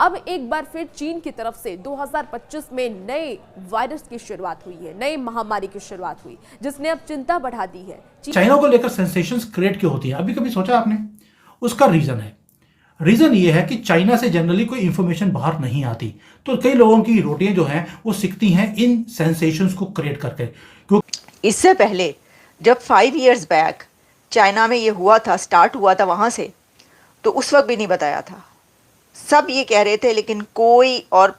अब एक बार फिर चीन की तरफ से 2025 में नए वायरस की शुरुआत हुई है, नई महामारी की शुरुआत हुई, जिसने अब चिंता बढ़ा दी है। चाइना को लेकर सेंसेशंस क्रिएट क्यों होती है, अभी कभी सोचा आपने? उसका रीजन ये है कि चाइना से जनरली कोई इंफॉर्मेशन बाहर नहीं आती, तो कई लोगों की रोटियां जो हैं वो सिकती हैं इन सेंसेशंस को क्रिएट करके। क्योंकि इससे पहले जब 5 इयर्स बैक चाइना में ये हुआ था, स्टार्ट हुआ था वहाँ से, तो उस वक्त भी नहीं बताया था। सब ये कह रहे थे, लेकिन कोई, और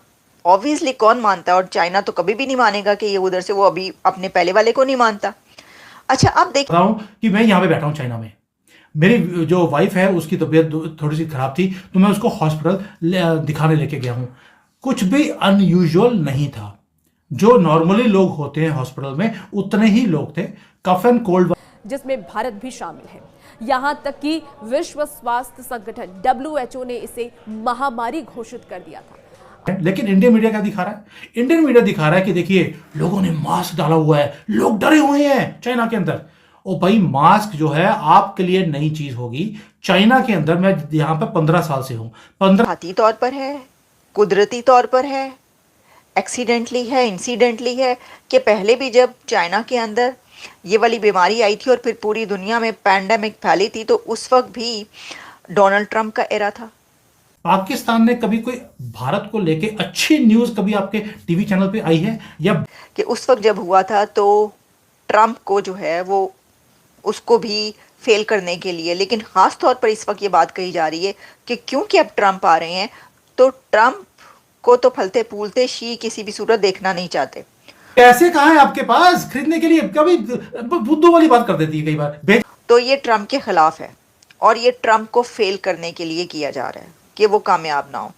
ऑब्वियसली कौन मानता, और चाइना तो कभी भी नहीं मानेगा कि ये उधर से, वो अभी अपने पहले वाले को नहीं मानता। अच्छा, अब देख रहा हूं कि मैं यहाँ पे बैठा हूँ चाइना में, मेरी जो वाइफ है उसकी तबीयत थोड़ी सी खराब थी, तो मैं उसको हॉस्पिटल दिखाने लेके गया हूँ। कुछ भी अनयूजुअल नहीं था। जो नॉर्मली लोग होते हैं हॉस्पिटल में उतने ही लोग थे। कफ एंड कोल्ड, जिसमें भारत भी शामिल है। यहां तक कि विश्व स्वास्थ्य संगठन WHO ने इसे महामारी घोषित कर दिया था। लेकिन इंडियन मीडिया क्या दिखा रहा है? इंडियन मीडिया दिखा रहा है कि देखिए लोगों ने मास्क डाला हुआ है, लोग डरे हुए हैं चाइना के अंदर। ओ भाई, मास्क जो है आपके लिए नई चीज होगी। चाइना के अंदर, मैं यहाँ पे 15 साल से हूं, 15 जाती तौर पर है, कुदरती तौर पर है, एक्सीडेंटली है, इंसिडेंटली है, कि पहले भी जब चाइना के अंदर ये वाली बीमारी आई थी और फिर पूरी दुनिया में पैंडेमिक फैली थी, तो उस वक्त भी डोनाल्ड ट्रंप का एरा था। पाकिस्तान ने कभी कोई भारत को लेके अच्छी न्यूज कभी आपके टीवी चैनल पे आई है? या कि उस वक्त जब हुआ था तो ट्रंप को जो है वो, उसको भी फेल करने के लिए, लेकिन ख़ास तौर पर इस वक्त ये बात कही जा रही है कि क्योंकि अब ट्रंप आ रहे हैं, तो ट्रंप को तो फलते फूलते शी किसी भी सूरत देखना नहीं चाहते। पैसे कहाँ है आपके पास खरीदने के लिए? कभी बुद्धू वाली बात कर देती है कई बार। तो ये ट्रंप के खिलाफ है और ये ट्रंप को फेल करने के लिए किया जा रहा है कि वो कामयाब ना हो।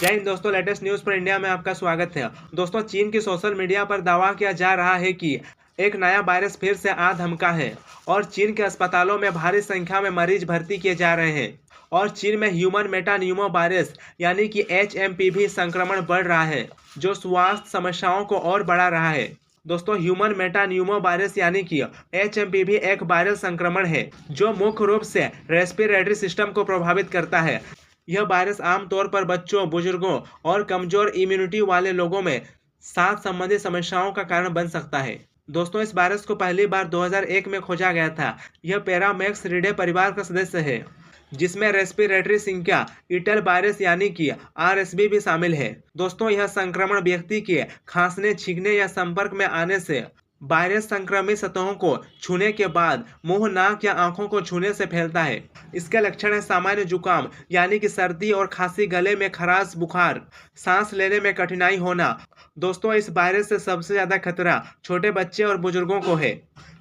जय हिंद दोस्तों, लेटेस्ट न्यूज पर इंडिया में आपका स्वागत है। दोस्तों, चीन की सोशल मीडिया पर दावा किया जा रहा है कि एक नया वायरस फिर से आ धमका है और चीन के अस्पतालों में भारी संख्या में मरीज भर्ती किए जा रहे हैं और चीन में ह्यूमन मेटान्यूमो वायरस यानी कि HMPV संक्रमण बढ़ रहा है, जो स्वास्थ्य समस्याओं को और बढ़ा रहा है। दोस्तों, ह्यूमन मेटान्यूमो वायरस यानी कि HMPV एक वायरल संक्रमण है जो मुख्य रूप से रेस्पिरेटरी सिस्टम को प्रभावित करता है। यह वायरस आमतौर पर बच्चों, बुजुर्गों और कमजोर इम्यूनिटी वाले लोगों में सांस संबंधी समस्याओं का कारण बन सकता है। दोस्तों, इस वायरस को पहली बार 2001 में खोजा गया था। यह पैरामेक्सिरिडे परिवार का सदस्य है, जिसमें रेस्पिरेटरी सिंकियाटिल वायरस यानी कि RSV भी शामिल है। दोस्तों, यह संक्रमण व्यक्ति के खांसने, छींकने या संपर्क में आने से, वायरस संक्रमित सतहों को छूने के बाद मुंह, नाक या आंखों को छूने से फैलता है। इसके लक्षण है सामान्य जुकाम यानी कि सर्दी और खांसी, गले में खराश, बुखार, सांस लेने में कठिनाई होना। दोस्तों, इस वायरस से सबसे ज्यादा खतरा छोटे बच्चे और बुजुर्गों को है,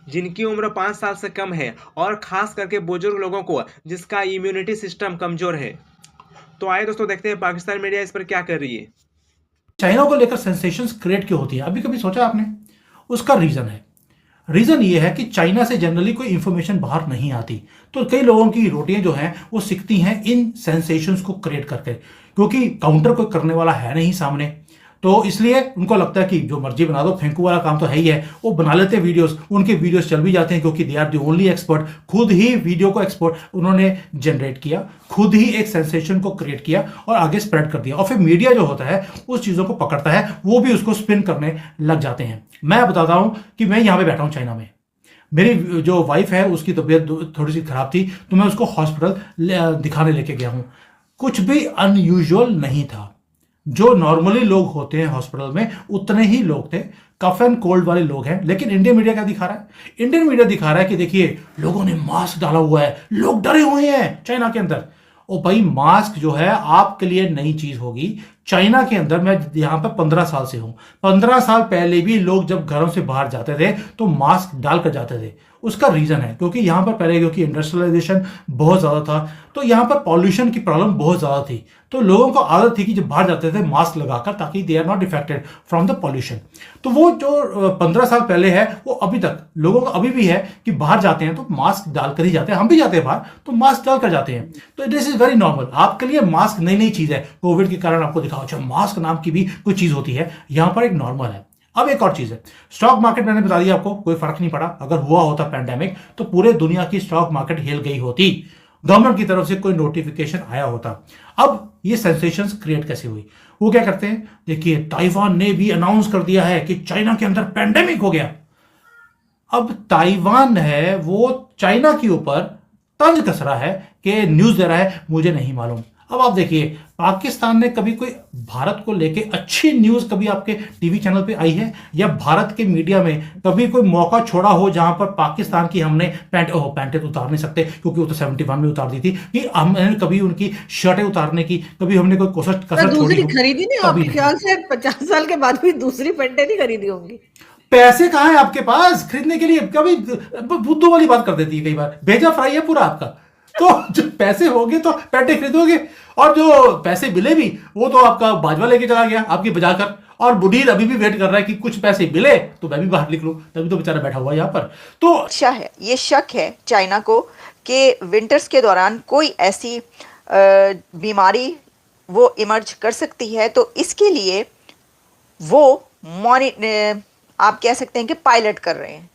जिनकी उम्र 5 साल से कम है, और खास करके बुजुर्ग लोगों को जिसका इम्यूनिटी सिस्टम कमजोर है। तो आइए दोस्तों, देखते हैं पाकिस्तान मीडिया इस पर क्या कर रही है। चाइना को लेकर सेंसेशंस क्रिएट क्यों होती है, अभी कभी सोचा आपने? उसका रीजन ये है कि चाइना से जनरली कोई इंफॉर्मेशन बाहर नहीं आती, तो कई लोगों की रोटियां जो हैं वो सिकती हैं इन सेंसेशंस को क्रिएट करके। क्योंकि काउंटर कोई करने वाला है नहीं सामने, तो इसलिए उनको लगता है कि जो मर्जी बना दो, फेंकू वाला काम तो है ही है। वो बना लेते हैं वीडियोस, उनके वीडियोस चल भी जाते हैं क्योंकि they are the only expert. खुद ही वीडियो को एक्सपर्ट उन्होंने जनरेट किया, खुद ही एक सेंसेशन को क्रिएट किया और आगे स्प्रेड कर दिया, और फिर मीडिया जो होता है उस चीज़ों को पकड़ता है, वो भी उसको स्पिन करने लग जाते हैं। मैं बताता हूं कि मैं यहाँ पे बैठा हूँ चाइना में, मेरी जो वाइफ है उसकी तबीयत थोड़ी सी खराब थी, तो मैं उसको हॉस्पिटल दिखाने लेके गया हूँ। कुछ भी अनयूजुअल नहीं था। जो नॉर्मली लोग होते हैं हॉस्पिटल में उतने ही लोग थे। कफ एंड कोल्ड वाले लोग हैं। लेकिन इंडियन मीडिया क्या दिखा रहा है? इंडियन मीडिया दिखा रहा है कि देखिए लोगों ने मास्क डाला हुआ है, लोग डरे हुए हैं चाइना के अंदर। ओ भाई, मास्क जो है आपके लिए नई चीज होगी। चाइना के अंदर, मैं यहाँ पे 15 साल से हूं, 15 साल पहले भी लोग जब घरों से बाहर जाते थे तो मास्क डालकर जाते थे। उसका रीजन है क्योंकि यहाँ पर पहले क्योंकि इंडस्ट्रियलाइजेशन बहुत ज्यादा था, तो यहाँ पर पॉल्यूशन की प्रॉब्लम बहुत ज्यादा थी, तो लोगों को आदत थी कि जब बाहर जाते थे मास्क लगाकर, ताकि they are not affected from the pollution. तो वो जो 15 साल पहले है वो अभी तक लोगों को अभी भी है कि बाहर जाते हैं तो मास्क डालकर ही जाते हैं। हम भी जाते हैं बाहर तो मास्क डालकर जाते हैं, तो दिस इज वेरी नॉर्मल। आपके लिए मास्क नई नई चीज है, कोविड के कारण आपको दिखा, अच्छा मास्क नाम की भी कोई चीज होती है, यहां पर एक नॉर्मल है। अब एक और चीज है, स्टॉक मार्केट मैंने बता दिया आपको, कोई फर्क नहीं पड़ा। अगर हुआ होता पैंडेमिक तो पूरे दुनिया की स्टॉक मार्केट हिल गई होती। गवर्नमेंट की तरफ से कोई नोटिफिकेशन आया होता। अब ये सेंसेशंस क्रिएट कैसे हुई? वो क्या करते हैं, देखिए ताइवान ने भी अनाउंस कर दिया है कि चाइना के अंदर पैंडेमिक हो गया। अब ताइवान है वो चाइना के ऊपर तंज कस रहा है कि न्यूज दे रहा है, मुझे नहीं मालूम। अब आप देखिए, पाकिस्तान ने कभी कोई भारत को लेके अच्छी न्यूज कभी आपके टीवी चैनल पे आई है, या भारत के मीडिया में कभी कोई मौका छोड़ा हो जहां पर पाकिस्तान की हमने पैंटें तो उतार नहीं सकते क्योंकि वो तो 71 में उतार दी थी, कि हमने कभी उनकी शर्टें उतारने की कभी हमने कोई कसर दूसरी छोड़ी खरीदी नहीं? आपके ख्याल से 50 साल के बाद भी दूसरी पैंटें नहीं खरीदी होंगी? पैसे कहाँ है आपके पास खरीदने के लिए? कभी बुद्धू वाली बात कर देती है, कई बार भेजा फ्राई है पूरा आपका। तो जो पैसे होंगे तो पैंटे खरीदोगे, और जो पैसे मिले भी वो तो आपका बाजवा लेके चला गया आपकी बजाकर, और बुढ़ीर अभी भी वेट कर रहा है कि कुछ पैसे मिले तो मैं भी बाहर निकलूं, तभी तो बेचारा बैठा हुआ यहाँ पर। तो अच्छा है, ये शक है चाइना को कि विंटर्स के दौरान कोई ऐसी बीमारी वो इमर्ज कर सकती है, तो इसके लिए वो आप कह सकते हैं कि पायलट कर रहे हैं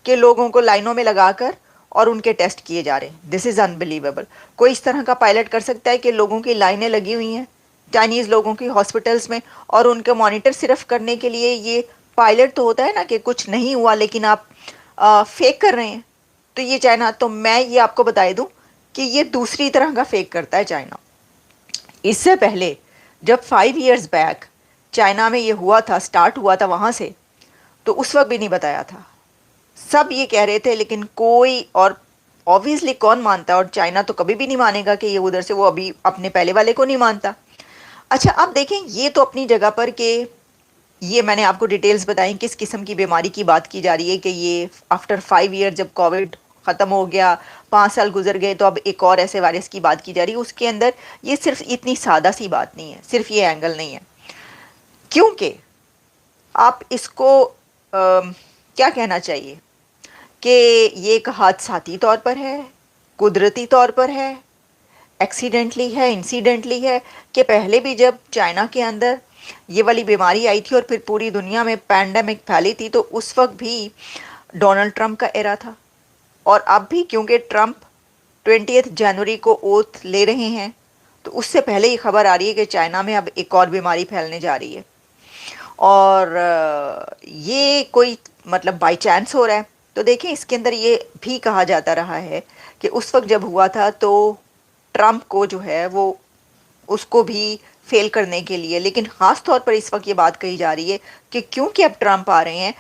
कि लोगों को लाइनों में लगाकर और उनके टेस्ट किए जा रहे हैं। This is unbelievable. कोई इस तरह का पायलट कर सकता है कि लोगों की लाइनें लगी हुई हैं चाइनीज़ लोगों की हॉस्पिटल्स में, और उनके मॉनिटर सिर्फ करने के लिए? ये पायलट तो होता है ना कि कुछ नहीं हुआ लेकिन आप फेक कर रहे हैं। तो ये चाइना, तो मैं ये आपको बता दूं कि ये दूसरी तरह का फेक करता है चाइना। इससे पहले जब 5 इयर्स बैक चाइना में ये हुआ था, स्टार्ट हुआ था वहाँ से, तो उस वक्त भी नहीं बताया था। सब ये कह रहे थे लेकिन कोई, और ऑब्वियसली कौन मानता है, और चाइना तो कभी भी नहीं मानेगा कि ये उधर से, वो अभी अपने पहले वाले को नहीं मानता। अच्छा, अब देखें, ये तो अपनी जगह पर कि ये मैंने आपको डिटेल्स बताई किस किस्म की बीमारी की बात की जा रही है, कि ये आफ्टर 5 ईयर जब कोविड ख़त्म हो गया, 5 साल गुजर गए, तो अब एक और ऐसे वायरस की बात की जा रही है। उसके अंदर ये सिर्फ इतनी सादा सी बात नहीं है, सिर्फ ये एंगल नहीं है, क्योंकि आप इसको क्या कहना चाहिए कि ये एक हादसाती तौर पर है, कुदरती तौर पर है, एक्सीडेंटली है, इंसिडेंटली है, कि पहले भी जब चाइना के अंदर ये वाली बीमारी आई थी और फिर पूरी दुनिया में पैंडेमिक फैली थी, तो उस वक्त भी डोनाल्ड ट्रंप का एरा था, और अब भी क्योंकि ट्रंप 20 जनवरी को ओथ ले रहे हैं, तो उससे पहले ही खबर आ रही है कि चाइना में अब एक और बीमारी फैलने जा रही है। और ये कोई मतलब बाई चांस हो रहा है? तो देखें, इसके अंदर ये भी कहा जाता रहा है कि उस वक्त जब हुआ था तो ट्रंप को जो है वो उसको भी फेल करने के लिए, लेकिन ख़ास तौर पर इस वक्त ये बात कही जा रही है कि क्योंकि अब ट्रंप आ रहे हैं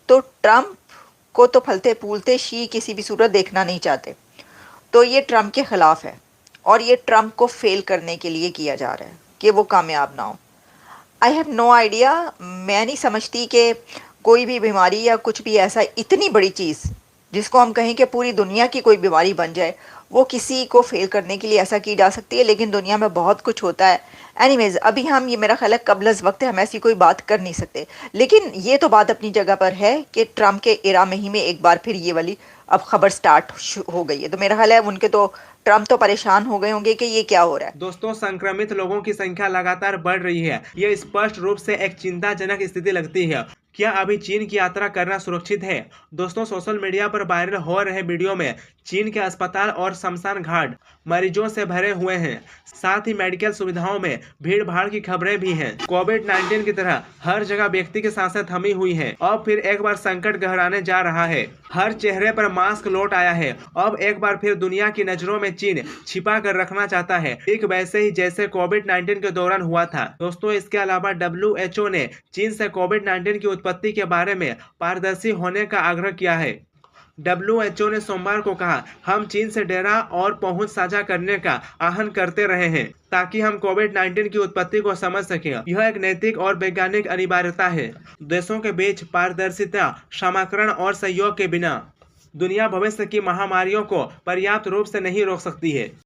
तो ट्रंप को तो फलते फूलते शी किसी भी सूरत देखना नहीं चाहते, तो ये ट्रंप के ख़िलाफ़ है, और ये ट्रंप को फेल करने के लिए किया जा रहा है कि वो कामयाब ना हो। आई हैव नो आइडिया, मैं नहीं समझती कि कोई भी बीमारी या कुछ भी ऐसा इतनी बड़ी चीज़ जिसको हम कहें कि पूरी दुनिया की कोई बीमारी बन जाए, वो किसी को फेल करने के लिए ऐसा की जा सकती है। लेकिन दुनिया में बहुत कुछ होता है। एनीवेज, अभी हम, ये मेरा ख्याल है कबलज़ वक्त है, हम ऐसी कोई बात कर नहीं सकते, लेकिन ये तो बात अपनी जगह पर है कि ट्रंप के इरा में ही में एक बार फिर ये वाली अब खबर स्टार्ट हो गई है। तो मेरा ख्याल है उनके तो ट्रंप तो परेशान हो गए होंगे कि ये क्या हो रहा है। दोस्तों, संक्रमित लोगों की संख्या लगातार बढ़ रही है। ये स्पष्ट रूप से एक चिंताजनक स्थिति लगती है। क्या अभी चीन की यात्रा करना सुरक्षित है? दोस्तों, सोशल मीडिया पर वायरल हो रहे वीडियो में चीन के अस्पताल और शमशान घाट मरीजों से भरे हुए हैं। साथ ही मेडिकल सुविधाओं में भीड़ भाड़ की खबरें भी हैं। कोविड-19 की तरह हर जगह व्यक्ति की सांसें थमी हुई हैं। अब फिर एक बार संकट गहराने जा रहा है। हर चेहरे पर मास्क लौट आया है। अब एक बार फिर दुनिया की नजरों में चीन छिपा कर रखना चाहता है, ठीक वैसे ही जैसे कोविड-19 के दौरान हुआ था। दोस्तों, इसके अलावा WHO ने चीन से कोविड-19 की उत्पत्ति के बारे में पारदर्शी होने का आग्रह किया है। WHO ने सोमवार को कहा, हम चीन से डेरा और पहुंच साझा करने का आह्वान करते रहे हैं ताकि हम कोविड-19 की उत्पत्ति को समझ सकें। यह एक नैतिक और वैज्ञानिक अनिवार्यता है। देशों के बीच पारदर्शिता, समाकरण और सहयोग के बिना दुनिया भविष्य की महामारियों को पर्याप्त रूप से नहीं रोक सकती है।